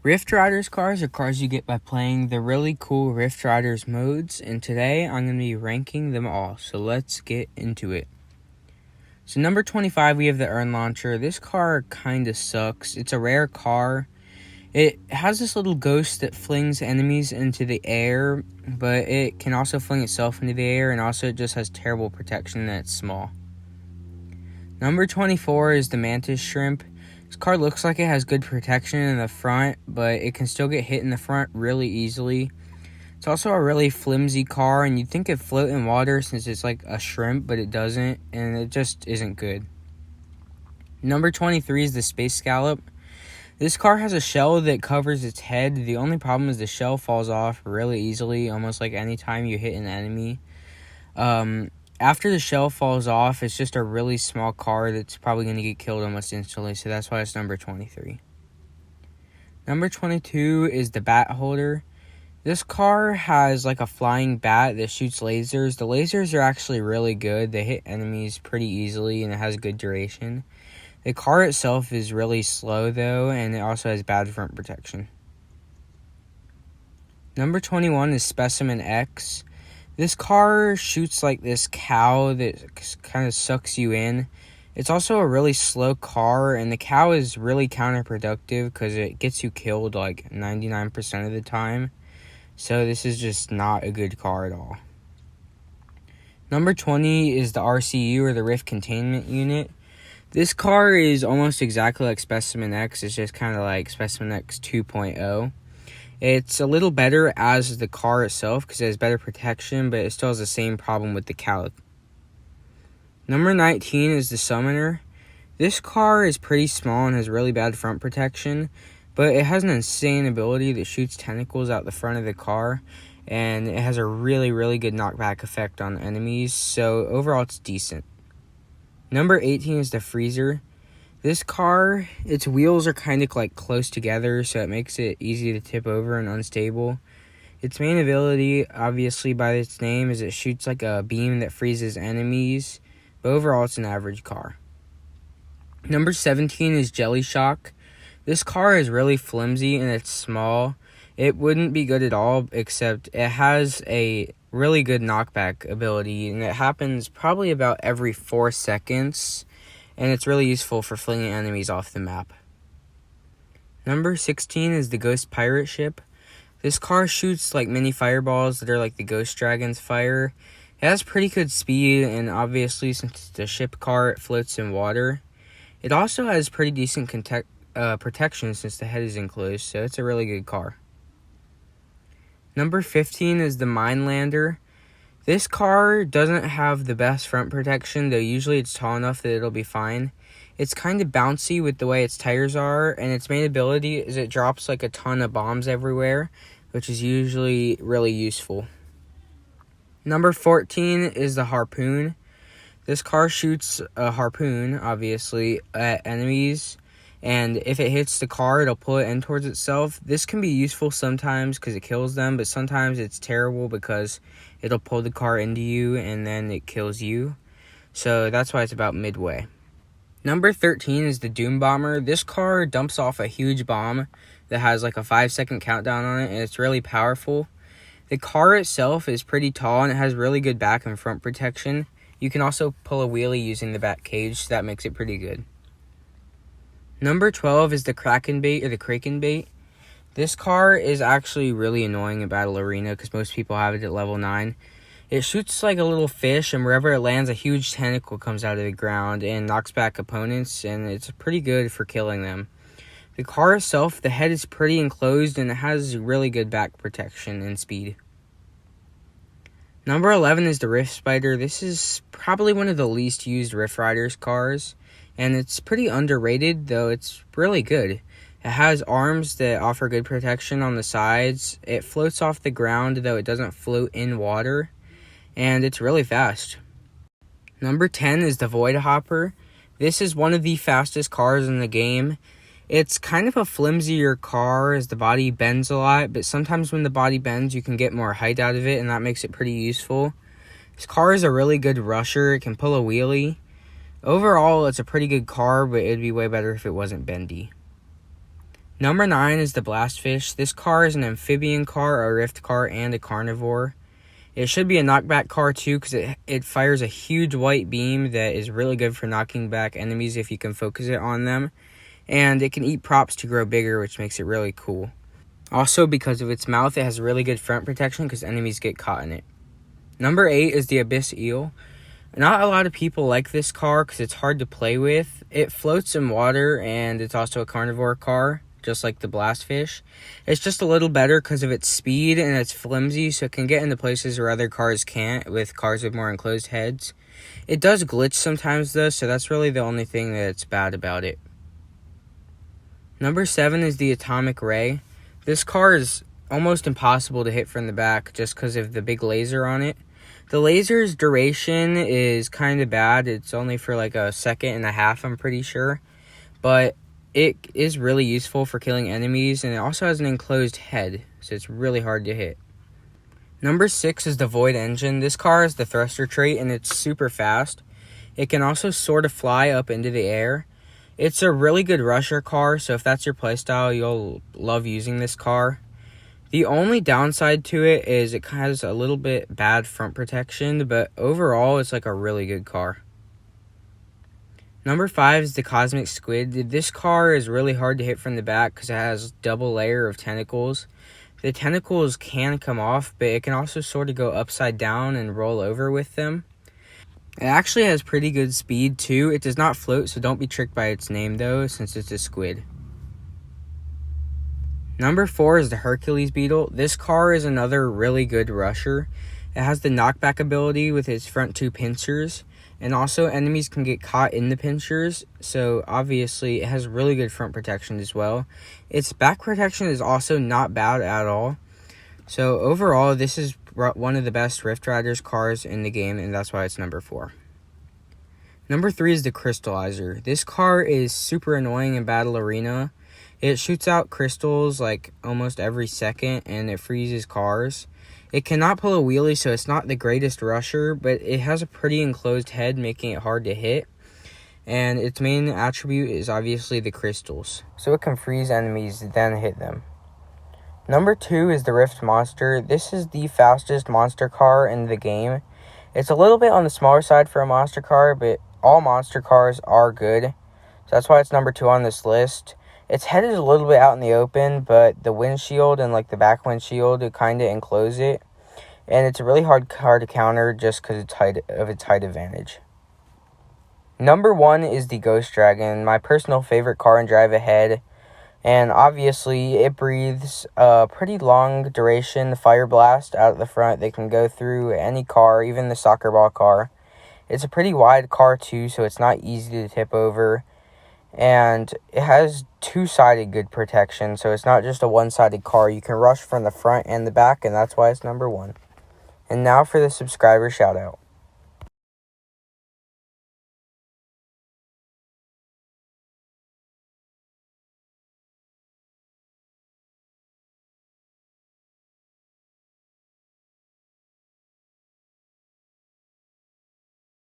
Rift Riders cars are cars you get by playing the really cool Rift Riders modes, and today I'm going to be ranking them all, so let's get into it. So number 25, we have the Urn Launcher. This car kind of sucks. It's a rare car. It has this little ghost that flings enemies into the air, but it can also fling itself into the air, and also it just has terrible protection and it's small. Number 24 is the Mantis Shrimp. This car looks like it has good protection in the front, but it can still get hit in the front really easily. It's also a really flimsy car, and you'd think it'd float in water since it's like a shrimp, but it doesn't, and it just isn't good. Number 23 is the Space Scallop. This car has a shell that covers its head. The only problem is the shell falls off really easily, almost like any time you hit an enemy. After the shell falls off, it's just a really small car that's probably going to get killed almost instantly, so that's why it's number 23. Number 22 is the Bat Holder. This car has like a flying bat that shoots lasers. The lasers are actually really good. They hit enemies pretty easily, and it has good duration. The car itself is really slow, though, and it also has bad front protection. Number 21 is Specimen X. This car shoots like this cow that kind of sucks you in. It's also a really slow car, and the cow is really counterproductive because it gets you killed like 99% of the time. So this is just not a good car at all. Number 20 is the RCU, or the Rift Containment Unit. This car is almost exactly like Specimen X. It's just kind of like Specimen X 2.0. It's a little better as the car itself because it has better protection, but it still has the same problem with the cow. Number 19 is the Summoner. This car is pretty small and has really bad front protection, but it has an insane ability that shoots tentacles out the front of the car, and it has a really, really good knockback effect on enemies, so overall it's decent. Number 18 is the Freezer. This car, its wheels are kind of like close together, so it makes it easy to tip over and unstable. Its main ability, obviously by its name, is it shoots like a beam that freezes enemies, but overall it's an average car. Number 17 is Jelly Shock. This car is really flimsy and it's small. It wouldn't be good at all, except it has a really good knockback ability, and it happens probably about every 4 seconds. And it's really useful for flinging enemies off the map. Number 16 is the Ghost Pirate Ship. This car shoots like mini fireballs that are like the Ghost Dragon's fire. It has pretty good speed, and obviously since it's a ship car, it floats in water. It also has pretty decent protection since the head is enclosed, so it's a really good car. Number 15 is the Minelander. This car doesn't have the best front protection, though usually it's tall enough that it'll be fine. It's kind of bouncy with the way its tires are, and its main ability is it drops like a ton of bombs everywhere, which is usually really useful. Number 14 is the Harpoon. This car shoots a harpoon, obviously, at enemies, and if it hits the car, it'll pull it in towards itself. This can be useful sometimes because it kills them, but sometimes it's terrible because it'll pull the car into you and then it kills you. So that's why it's about midway. Number 13 is the Doom Bomber. This car dumps off a huge bomb that has like a 5-second countdown on it, and it's really powerful. The car itself is pretty tall and it has really good back and front protection. You can also pull a wheelie using the back cage, so that makes it pretty good. Number 12 is the Kraken Bait, or the Kraken Bait. This car is actually really annoying in Battle Arena because most people have it at level 9. It shoots like a little fish, and wherever it lands, a huge tentacle comes out of the ground and knocks back opponents, and it's pretty good for killing them. The car itself, the head is pretty enclosed, and it has really good back protection and speed. Number 11 is the Rift Spider. This is probably one of the least used Rift Riders cars, and it's pretty underrated, though it's really good. It has arms that offer good protection on the sides. It floats off the ground, though it doesn't float in water, and it's really fast. Number 10 is the Void Hopper. This is one of the fastest cars in the game. It's kind of a flimsier car as the body bends a lot, but sometimes when the body bends, you can get more height out of it, and that makes it pretty useful. This car is a really good rusher. It can pull a wheelie. Overall, it's a pretty good car, but it'd be way better if it wasn't bendy. Number 9 is the Blastfish. This car is an amphibian car, a rift car, and a carnivore. It should be a knockback car too, because it fires a huge white beam that is really good for knocking back enemies if you can focus it on them. And it can eat props to grow bigger, which makes it really cool. Also, because of its mouth, it has really good front protection because enemies get caught in it. Number 8 is the Abyss Eel. Not a lot of people like this car because it's hard to play with. It floats in water, and it's also a carnivore car, just like the Blastfish. It's just a little better because of its speed, and it's flimsy, so it can get into places where other cars can't, with cars with more enclosed heads. It does glitch sometimes, though, so that's really the only thing that's bad about it. Number 7 is the Atomic Ray. This car is almost impossible to hit from the back just because of the big laser on it. The laser's duration is kind of bad. It's only for like a second and a half, I'm pretty sure. But it is really useful for killing enemies, and it also has an enclosed head, so it's really hard to hit. Number 6 is the Void Engine. This car has the thruster trait, and it's super fast. It can also sort of fly up into the air. It's a really good rusher car, so if that's your playstyle, you'll love using this car. The only downside to it is it has a little bit bad front protection, but overall, it's like a really good car. Number 5 is the Cosmic Squid. This car is really hard to hit from the back because it has double layer of tentacles. The tentacles can come off, but it can also sort of go upside down and roll over with them. It actually has pretty good speed too. It does not float, so don't be tricked by its name though, since it's a squid. Number 4 is the Hercules Beetle. This car is another really good rusher. It has the knockback ability with its front 2 pincers, and also enemies can get caught in the pincers, so obviously it has really good front protection as well. Its back protection is also not bad at all. So overall, this is one of the best Rift Riders cars in the game, and that's why it's number 4. Number 3 is the Crystallizer. This car is super annoying in Battle Arena. It shoots out crystals like almost every second, and it freezes cars. It cannot pull a wheelie, so it's not the greatest rusher, but it has a pretty enclosed head, making it hard to hit. And its main attribute is obviously the crystals, so it can freeze enemies, then hit them. Number 2 is the Rift Monster. This is the fastest monster car in the game. It's a little bit on the smaller side for a monster car, but all monster cars are good. So that's why it's number 2 on this list. Its head is a little bit out in the open, but the windshield and like the back windshield kind of enclose it. And it's a really hard car to counter just because of its height advantage. Number 1 is the Ghost Dragon, my personal favorite car in Drive Ahead. And obviously, it breathes a pretty long duration fire blast out of the front that can go through any car, even the soccer ball car. It's a pretty wide car too, so it's not easy to tip over. And it has 2-sided good protection, so it's not just a one-sided car. You can rush from the front and the back, and that's why it's number 1. And now for the subscriber shout-out.